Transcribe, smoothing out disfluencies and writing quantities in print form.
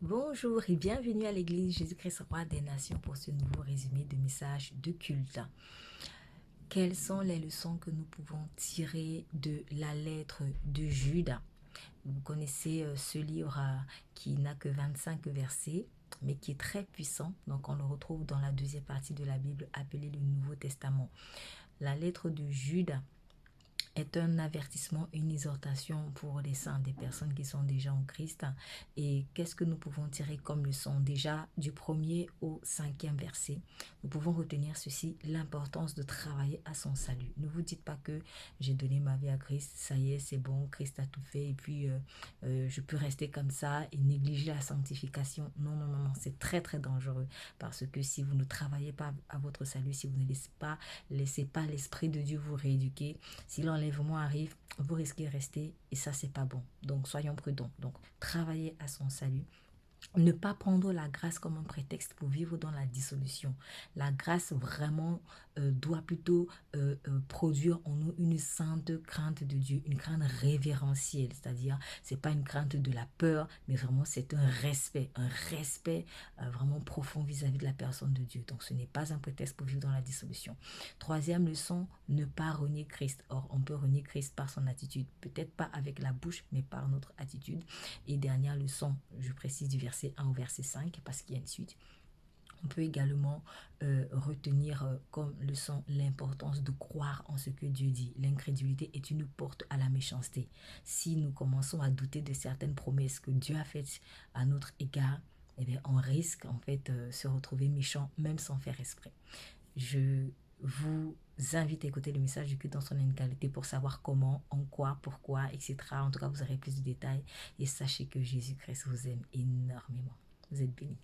Bonjour et bienvenue à l'église Jésus-Christ Roi des Nations pour ce nouveau résumé de messages de culte. Quelles sont les leçons que nous pouvons tirer de la lettre de Jude? Vous connaissez ce livre qui n'a que 25 versets, mais qui est très puissant. Donc on le retrouve dans la deuxième partie de la Bible appelée le Nouveau Testament. La lettre de Jude est un avertissement, une exhortation pour les saints, des personnes qui sont déjà en Christ. Et qu'est-ce que nous pouvons tirer comme leçon? Déjà, du 1er au 5e verset, nous pouvons retenir ceci, l'importance de travailler à son salut. Ne vous dites pas que j'ai donné ma vie à Christ, ça y est, c'est bon, Christ a tout fait, et puis je peux rester comme ça et négliger la sanctification. Non, non, non, non, c'est très, très dangereux. Parce que si vous ne travaillez pas à votre salut, si vous ne laissez pas l'Esprit de Dieu vous rééduquer, si l'enlèvement arrive, vous risquez de rester et ça, c'est pas bon. Donc, soyons prudents. Donc, travaillez à son salut. Ne pas prendre la grâce comme un prétexte pour vivre dans la dissolution. La grâce vraiment doit plutôt produire en nous une sainte crainte de Dieu, une crainte révérentielle, c'est-à-dire c'est pas une crainte de la peur, mais vraiment c'est un respect vraiment profond vis-à-vis de la personne de Dieu. Donc ce n'est pas un prétexte pour vivre dans la dissolution. Troisième leçon, ne pas renier Christ. Or, on peut renier Christ par son attitude, peut-être pas avec la bouche, mais par notre attitude. Et dernière leçon, je précise du verset 1 au verset 5 parce qu'il y a une suite. On peut également retenir comme leçon l'importance de croire en ce que Dieu dit. L'incrédulité est une porte à la méchanceté. Si nous commençons à douter de certaines promesses que Dieu a faites à notre égard, eh bien, on risque en fait se retrouver méchant même sans faire exprès. Je vous invite à écouter le message du culte dans son intégralité pour savoir comment, en quoi, pourquoi, etc. En tout cas, vous aurez plus de détails et sachez que Jésus-Christ vous aime énormément. Vous êtes bénis.